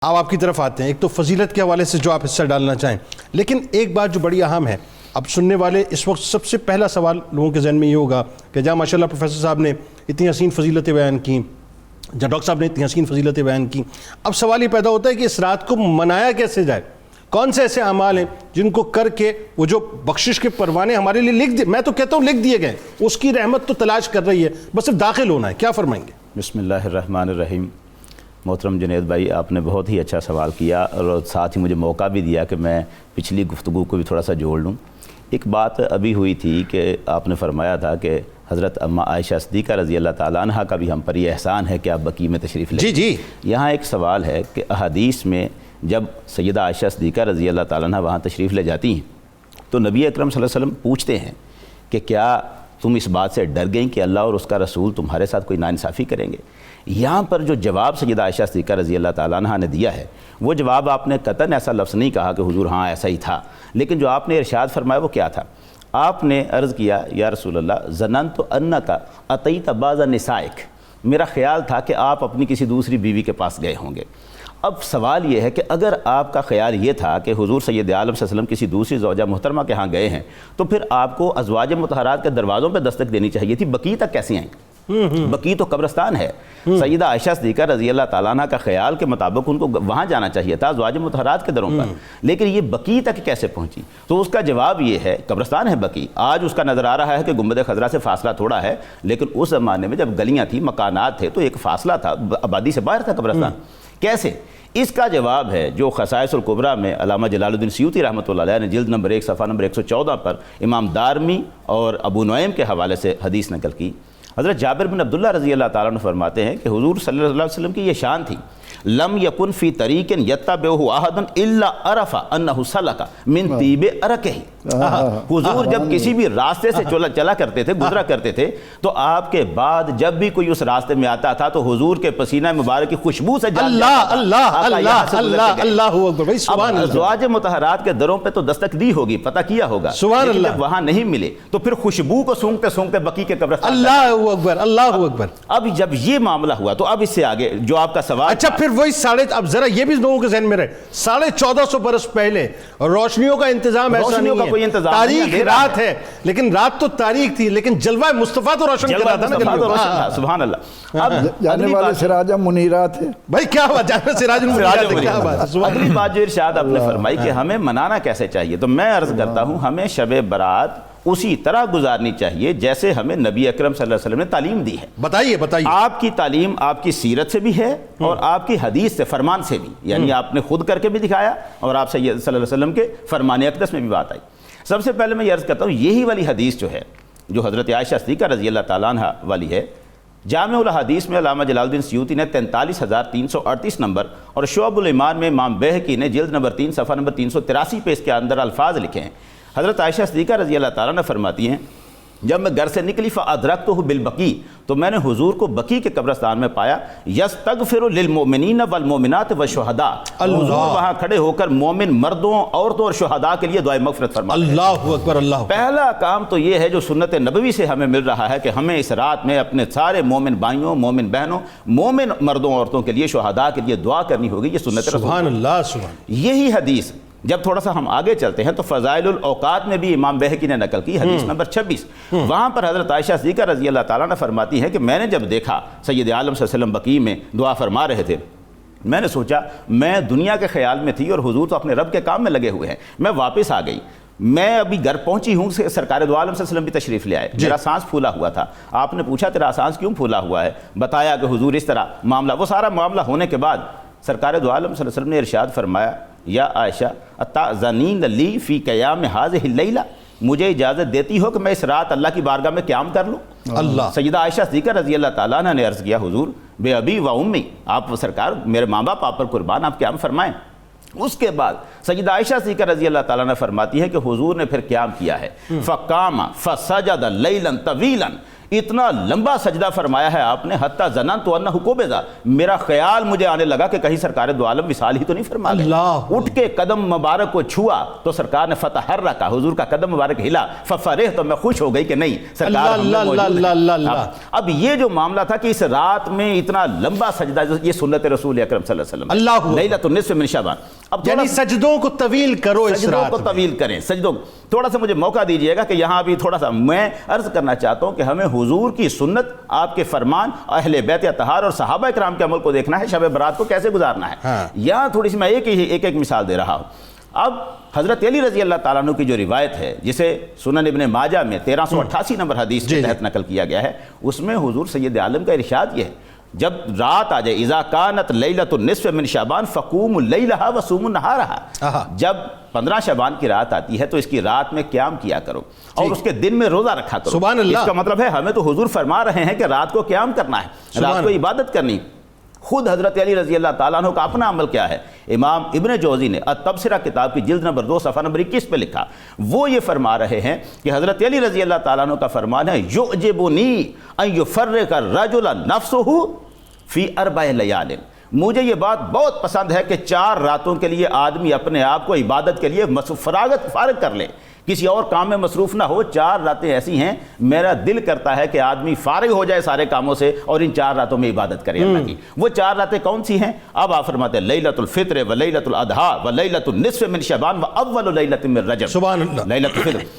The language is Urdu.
اب آپ کی طرف آتے ہیں، ایک تو فضیلت کے حوالے سے جو آپ حصہ ڈالنا چاہیں، لیکن ایک بات جو بڑی اہم ہے، اب سننے والے اس وقت سب سے پہلا سوال لوگوں کے ذہن میں یہ ہوگا کہ جہاں ماشاءاللہ پروفیسر صاحب نے اتنی حسین فضیلتیں بیان کی، جہاں ڈاکٹر صاحب نے اتنی حسین فضیلتیں بیان کی، اب سوال یہ پیدا ہوتا ہے کہ اس رات کو منایا کیسے جائے؟ کون سے ایسے اعمال ہیں جن کو کر کے وہ جو بخشش کے پروانے ہمارے لیے لکھ میں تو کہتا ہوں لکھ دیے گئے، اس کی رحمت تو تلاش کر رہی ہے، بس صرف داخل ہونا ہے، کیا فرمائیں گے؟ بسم اللہ الرحمن الرحیم۔ محترم جنید بھائی، آپ نے بہت ہی اچھا سوال کیا اور ساتھ ہی مجھے موقع بھی دیا کہ میں پچھلی گفتگو کو بھی تھوڑا سا جوڑ لوں۔ ایک بات ابھی ہوئی تھی کہ آپ نے فرمایا تھا کہ حضرت اماں عائشہ صدیقہ رضی اللہ تعالیٰ عنہ کا بھی ہم پر یہ احسان ہے کہ آپ بقیع میں تشریف لیں۔ جی یہاں ایک سوال ہے کہ احادیث میں جب سیدہ عائشہ صدیقہ رضی اللہ تعالیٰ عنہ وہاں تشریف لے جاتی ہیں تو نبی اکرم صلی اللہ علیہ وسلم پوچھتے ہیں کہ کیا تم اس بات سے ڈر گئیں کہ اللہ اور اس کا رسول تمہارے ساتھ کوئی ناانصافی کریں گے؟ یہاں پر جو جواب سیدہ عائشہ صدیقہ رضی اللہ تعالیٰ عنہ نے دیا ہے وہ جواب آپ نے قطعاً ایسا لفظ نہیں کہا کہ حضور ہاں ایسا ہی تھا، لیکن جو آپ نے ارشاد فرمایا وہ کیا تھا؟ آپ نے عرض کیا یا رسول اللہ ظننت انک اتیت بعض نسائک، میرا خیال تھا کہ آپ اپنی کسی دوسری بیوی کے پاس گئے ہوں گے۔ اب سوال یہ ہے کہ اگر آپ کا خیال یہ تھا کہ حضور سید عالم صلی اللہ علیہ وسلم کسی دوسری زوجہ محترمہ کے ہاں گئے ہیں تو پھر آپ کو ازواج مطہرات کے دروازوں پہ دستک دینی چاہیے تھی، بقیع تک کیسے آئیں؟ بقیع تو قبرستان ہے۔ سیدہ عائشہ صدیقہ رضی اللہ تعالیٰ عنہ کا خیال کے مطابق ان کو وہاں جانا چاہیے تھا ازواج مطہرات کے دروں پر، لیکن یہ بقیع تک کیسے پہنچی؟ تو اس کا جواب یہ ہے، قبرستان ہے بقیع، آج اس کا نظر آ رہا ہے کہ گنبد خضرا سے فاصلہ تھوڑا ہے، لیکن اس زمانے میں جب گلیاں تھیں، مکانات تھے تو ایک فاصلہ تھا، آبادی سے باہر تھا قبرستان۔ کیسے؟ اس کا جواب ہے جو خصائص الکبریٰ میں علامہ جلال الدین سیوطی رحمۃ اللہ علیہ نے جلد نمبر 1 صفحہ نمبر 114 پر امام دارمی اور ابو نعیم کے حوالے سے حدیث نقل کی۔ حضرت جابر بن عبداللہ رضی اللہ تعالیٰ عنہ فرماتے ہیں کہ حضور صلی اللہ علیہ وسلم کی یہ شان تھی، لم یکن فی طریق یتبعہ احد الا عرف انہ سلک من طیب عرقہ۔ حضور جب کسی بھی راستے سے چلا کرتے تھے، گزرا کرتے تھے، تو آپ کے بعد جب بھی کوئی اس راستے میں آتا تھا تو حضور کے پسینہ مبارک کی خوشبو سے جان جاتا تھا۔ اللہ اکبر بھائی، سبحان اللہ۔ ازواج مطہرات کے دروں پہ تو دستک دی ہوگی، پتہ کیا ہوگا، سبحان اللہ۔ جب وہاں نہیں ملے تو پھر خوشبو کو سونگتے سونگتے بقیع کے قبرستان۔ اللہ اکبر، اللہ اکبر۔ اب جب یہ معاملہ ہوا تو اب اس سے آگے جو آپ کا سوال، اچھا پھر وہی اب ذرا یہ بھی لوگوں کے ذہن میں رہے 1450 برس پہلے روشنیوں کا انتظام ایسا روشنیوں کا نہیں کوئی ہے، انتظام تاریخ رات ہے، لیکن رات تو تاریخ تھی، لیکن جلوہ مصطفیٰ تو روشن کر رہا تھا نا۔ سبحان اللہ۔ اب جانے والے سراج منیرات ہے بھائی، کیا بات، جانے سراج منیرات ہے، کیا بات۔ اگلی بات جو ارشاد آپ نے فرمائی کہ ہمیں منانا کیسے چاہیے، تو میں عرض کرتا ہوں ہمیں شب برات اسی طرح گزارنی چاہیے جیسے ہمیں نبی اکرم صلی اللہ علیہ وسلم نے تعلیم دی ہے۔ بتائیے۔ آپ کی تعلیم آپ کی سیرت سے بھی ہے اور آپ کی حدیث سے، فرمان سے بھی، یعنی آپ نے خود کر کے بھی دکھایا اور آپ سید صلی اللہ علیہ وسلم کے فرمان اقدس میں بھی بات آئی۔ سب سے پہلے میں یہ عرض کرتا ہوں یہی والی حدیث جو ہے جو حضرت عائشہ صدیقہ رضی اللہ تعالیٰ عنہ والی ہے، جامع الحدیث میں علامہ جلال الدین سیوطی نے 43338 نمبر اور شعب الایمان میں امام بیہقی نے جلد نمبر 3 صفحہ نمبر 383 پہ اس کے اندر الفاظ لکھے ہیں۔ حضرت عائشہ صدیقہ رضی اللہ تعالیٰ نے فرماتی ہیں جب میں گھر سے نکلی فَأَدْرَكْتُهُ بِالْبَقِيعِ، تو میں نے حضور کو بقیع کے قبرستان میں پایا، يَسْتَغْفِرُ لِلْمُؤْمِنِينَ وَالْمُؤْمِنَاتِ وَالشُّهَدَاءِ، حضور وہاں کھڑے ہو کر مومن مردوں، عورتوں اور شہداء کے لیے دعائے مغفرت فرماتے ہیں۔ اللہ اکبر، اللہ۔ پہلا کام تو یہ ہے جو سنت نبوی سے ہمیں مل رہا ہے کہ ہمیں اس رات میں اپنے سارے مومن بھائیوں، مومن بہنوں، مومن مردوں عورتوں کے لیے، شہداء کے لیے دعا کرنی ہوگی، یہ سنت رسول۔ سبحان اللہ، سبحان۔ یہی حدیث جب تھوڑا سا ہم آگے چلتے ہیں تو فضائل الاوقات میں بھی امام بیہقی نے نقل کی، حدیث نمبر 26، وہاں پر حضرت عائشہ صدیقہ رضی اللہ تعالیٰ نے فرماتی ہے کہ میں نے جب دیکھا سید عالم صلی اللہ علیہ وسلم بقیع میں دعا فرما رہے تھے، میں نے سوچا میں دنیا کے خیال میں تھی اور حضور تو اپنے رب کے کام میں لگے ہوئے ہیں، میں واپس آ گئی، میں ابھی گھر پہنچی ہوں، سرکار دو عالم صلی اللہ علیہ وسلم بھی تشریف لے آئے، میرا سانس پھولا ہوا تھا، آپ نے پوچھا تیرا سانس کیوں پھولا ہوا ہے، بتایا کہ حضور اس طرح معاملہ، وہ سارا معاملہ ہونے کے بعد سرکار دو عالم صلی اللہ علیہ وسلم نے ارشاد فرمایا یا عائشہ اتأذنین لی فی قیام ھذہ اللیلہ، مجھے اجازت دیتی ہو کہ میں اس رات اللہ کی بارگاہ میں قیام کر لوں؟ اللہ۔ سیدہ عائشہ صدیقہ رضی اللہ تعالیٰ عنہ نے عرض کیا حضور بے ابی و امی، آپ سرکار میرے ماں باپ آپ پر قربان، آپ قیام فرمائیں۔ اس کے بعد سیدہ عائشہ صدیقہ رضی اللہ تعالیٰ نے فرماتی ہے کہ حضور نے پھر قیام کیا ہے، فقام فسجد لیلا طویلا، اتنا لمبا سجدہ فرمایا ہے آپ نے، حتیٰ ظننت انہ قبض، میرا خیال مجھے آنے لگا کہ کہیں سرکار دو عالم وصال ہی تو نہیں فرما گئے۔ اللہ، اٹھ کے قدم مبارک کو چھوا تو سرکار نے فتحرک، حضور کا قدم مبارک ہلا، ففرح، تو میں خوش ہو گئی کہ نہیں سرکار ہم میں موجود ہیں۔ اب یہ جو معاملہ تھا کہ اس رات میں اتنا لمبا سجدہ، یہ سنت رسول اکرم صلی اللہ علیہ وسلم، اللہ، لیلۃ النصف من شعبان۔ اب یعنی سجدوں کو طویل کرو اس سجدوں رات کو طویل کریں، سجدوں تھوڑا سا مجھے موقع دیجئے گا کہ یہاں بھی تھوڑا سا میں عرض کرنا چاہتا ہوں کہ ہمیں حضور کی سنت، آپ کے فرمان، اہل بیت اطہار اور صحابہ اکرام کے عمل کو دیکھنا ہے، شب برات کو کیسے گزارنا ہے۔ یہاں تھوڑی سی میں ایک مثال دے رہا ہوں۔ اب حضرت علی رضی اللہ تعالیٰ عنہ کی جو روایت ہے، جسے سنن ابن ماجہ میں 1388 نمبر حدیث کے تحت نقل کیا گیا ہے، اس میں حضور سید عالم کا ارشاد یہ ہے، جب رات آ جائے، اذا کانت لیلۃ النصف من شعبان فقوموا لیلھا وصوموا نہارھا، جب 15 شعبان کی رات آتی ہے تو اس کی رات میں قیام کیا کرو اور اس کے دن میں روزہ رکھا کرو۔ سبحان اللہ۔ اس کا مطلب ہے ہمیں تو حضور فرما رہے ہیں کہ رات کو قیام کرنا ہے، رات کو عبادت کرنی۔ خود حضرت علی رضی اللہ تعالیٰ عنہ کا اپنا عمل کیا ہے، امام ابن جوزی نے التبصرہ کتاب کی جلد نمبر 2 صفحہ نمبر 21 پہ لکھا، وہ یہ فرما رہے ہیں کہ حضرت علی رضی اللہ تعالیٰ عنہ کا فرمان ہے، یعجبنی ان یفرق الرجل نفسہ فی 4 لیال، مجھے یہ بات بہت پسند ہے کہ 4 راتوں کے لیے آدمی اپنے آپ کو عبادت کے لیے فارغ کر لے، کسی اور کام میں مصروف نہ ہو۔ 4 راتیں ایسی ہیں، میرا دل کرتا ہے کہ آدمی فارغ ہو جائے سارے کاموں سے اور ان 4 راتوں میں عبادت کرے اللہ کی۔ وہ 4 راتیں کون سی ہیں؟ اب آپ فرماتے ہیں لیلۃ الفطر و لیلۃ الاضحیٰ و لیلۃ النصف من شعبان و اول لیلۃ من رجب۔ سبحان اللہ۔ لیلۃ الفطر